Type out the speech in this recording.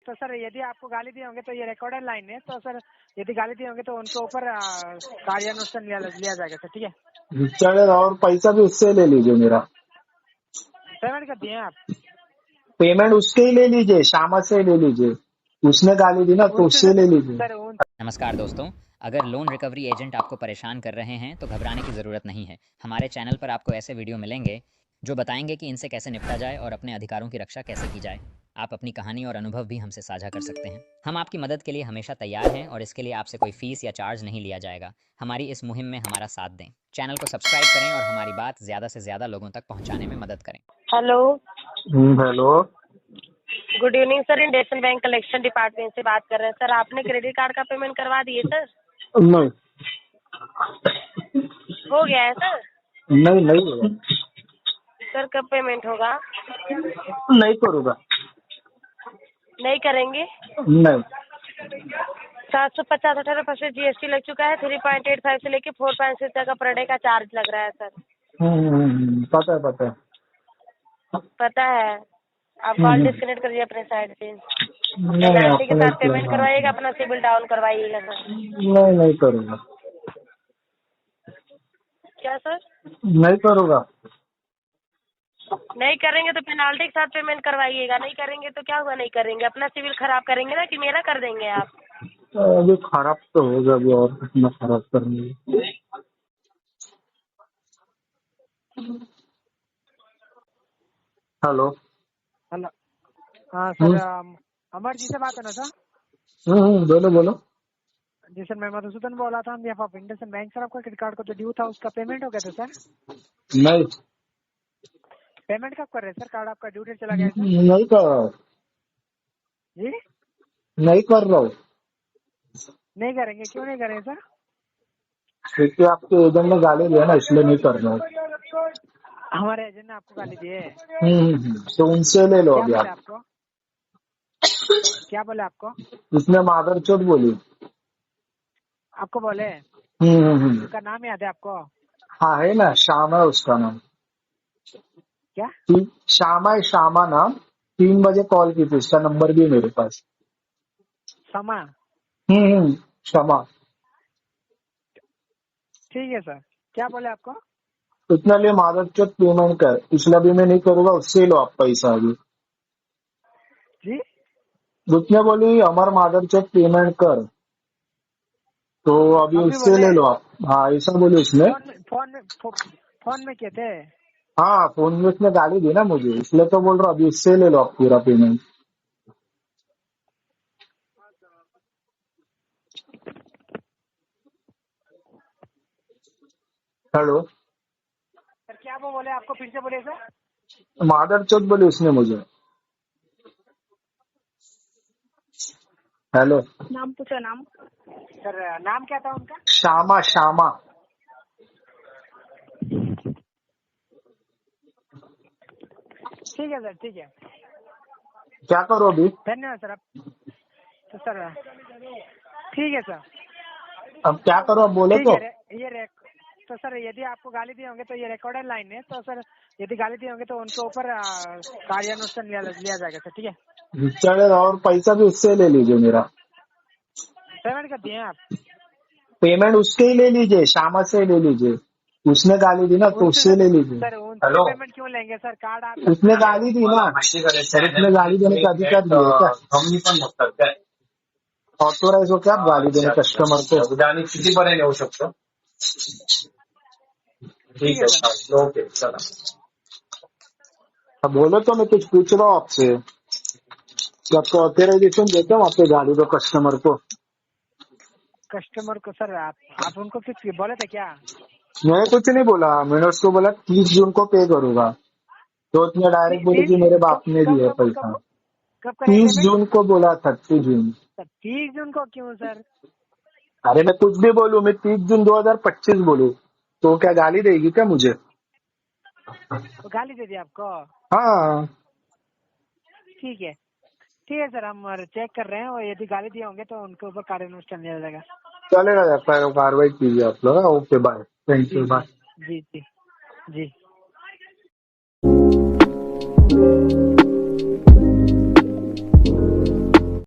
तो सर यदि आपको गाली दिए होंगे तो ये रिकॉर्डेड लाइन है, तो सर यदि गाली दिए होंगे तो उनके ऊपर कार्यानुष्ठान लिया जाएगा सर। ठीक है, चलेगा, और पैसा भी उससे ले लीजिए मेरा। पेमेंट कर दिए आप? पेमेंट उसके ही ले लीजिए, श्यामा से ले लीजिए, उसने गाली दी ना तो उनसे उससे सर ले लीजिए। सर नमस्कार दोस्तों, अगर लोन रिकवरी एजेंट आपको परेशान कर रहे हैं तो घबराने की ज़रूरत नहीं है। हमारे चैनल पर आपको ऐसे वीडियो मिलेंगे जो बताएंगे कि इनसे कैसे निपटा जाए और अपने अधिकारों की रक्षा कैसे की जाए। आप अपनी कहानी और अनुभव भी हमसे साझा कर सकते हैं। हम आपकी मदद के लिए हमेशा तैयार हैं और इसके लिए आपसे कोई फीस या चार्ज नहीं लिया जाएगा। हमारी इस मुहिम में हमारा साथ दें। चैनल को सब्सक्राइब करें और हमारी बात ज़्यादा से ज़्यादा लोगों तक पहुँचाने में मदद करें। Hello, hello, good evening sir. Indian bank collection department से बात कर रहे हैं सर। आपने क्रेडिट कार्ड का पेमेंट करवा दिए सर? नहीं हो गया है सर? नहीं नहीं होगा, सर कब पेमेंट होगा? नहीं करूँगा, नहीं करेंगे? नहीं। 750 GST लग चुका है। 3.85 से लेके 4.6 तक का पर डे का चार्ज लग रहा है सर। पता है पता है। पता है। आप कॉल डिस्कनेक्ट करिए अपने साइड से। नहीं पेनाल्टी के अपने साथ पेमेंट करवाइएगा, अपना सिबिल डाउन करवाइएगा सर। नहीं करूँगा, क्या सर? नहीं करूँगा। नहीं करेंगे तो पेनाल्टी के साथ पेमेंट करवाइएगा। नहीं करेंगे तो क्या हुआ? नहीं करेंगे, अपना सिविल खराब करेंगे ना कि मेरा कर देंगे आप? अभी खराब तो होगा, अभी और कितना खराब करनी। हेलो, हेलो, हाँ सर, अमर जी से बात है ना सर? बोलो बोलो। जी सर, मैं मधुसूदन बोला था on off IndusInd bank. Sir आपका क्रेडिट कार्ड को जो ड्यू था उसका पेमेंट हो गया था सर? नहीं, पेमेंट कब कर रहे हैं सर? कार्ड आपका ड्यू डेट चला गया है सर? नहीं कर रहा हूँ, जी नहीं कर रहा हूँ, नहीं करेंगे? क्यों नहीं करेंगे सर? क्योंकि आपके एजेंट ने गाली दिया ना, इसलिए नहीं कर रहा हूँ। हमारे एजेंट ने आपको गाली दी है? तो उनसे ले लो क्या अभी बोले आप। आपको? क्या बोले आपको? उसने मादरचोद बोली। आपको बोले? हम्म। उसका नाम याद है आपको? हाँ है ना, श्यामा है उसका नाम। क्या? श्यामा है, श्यामा नाम। 3 बजे कॉल की थी, उसका नंबर भी है मेरे पास। समा? श्यामा। ठीक है सर, क्या बोले आपको? इतना लिए मादरचोद पेमेंट कर, पिछला भी मैं नहीं करूंगा, उससे लो आप पैसा अभी। जी उसने बोली अमर मादरचोद पेमेंट कर, तो अभी अभी उससे बोले? ले लो आप। हाँ ऐसा बोले उसने। फोन में कहते हैं? हाँ फोन में उसने गाली दी ना मुझे, इसलिए तो बोल रहा हूँ अभी उससे ले लो आप पूरा पेमेंट। हेलो, सर क्या वो बोले आपको? फिर से बोले सर। मादरचोद बोली उसने मुझे। हेलो, नाम पूछो, नाम। सर नाम क्या था उनका? श्यामा, श्यामा। ठीक है सर, ठीक है, क्या करो अभी? धन्यवाद सर। तो सर ठीक है सर, अब क्या करो, अब बोले ठीक तो। है। तो सर यदि आपको गाली दिए होंगे तो ये रिकॉर्डेड लाइन है, तो सर यदि गाली दिए होंगे तो उनके ऊपर कार्यानुष्ठान लिया जाएगा सर। ठीक है, चलेगा, और पैसा भी उससे ले लीजिए मेरा। पेमेंट कर दिए आप? पेमेंट उसके ही ले लीजिए, श्यामा से ले लीजिए, उसने गाली दी ना तो उनसे उससे ले लीजिए। सर उनसे पेमेंट क्यों लेंगे सर? कार्ड आप उसने गाली दी ना, उसने गाली देने का अधिकार दिया है क्या? ऑथोराइज हो क्या आप गाली देने कस्टमर को? किती पर्यंत येऊ शकतो? ठीक है सर, ओके चला। अब बोलो तो मैं कुछ पूछ रहा हूँ आपसे कि आपको ऑथोराइजेशन देते हो आपके गाड़ी को कस्टमर को? कस्टमर को सर आप उनको कुछ बोले थे क्या? मैंने कुछ नहीं बोला, मैंने उसको बोला 30 जून को पे करूंगा, तो उसने डायरेक्ट बोली कि मेरे बाप ने दिया पैसा। कब करेंगे 30 पेमेंट? जून को बोला, 30 जून। सर 30 जून को क्यों सर? अरे मैं कुछ भी बोलूं, मैं 30 जून 2025 बोलूं तो क्या गाली देगी क्या मुझे? वो गाली दे दी आपको? हाँ ठीक है, ठीक है सर, हम चेक कर रहे हैं और यदि गाली दिए होंगे तो उनके ऊपर कार्यानुष्ठान लिया जाएगा। चलेगा, कार्रवाई कीजिए आप लोग। Okay bye, thank you, bye. जी जी जी।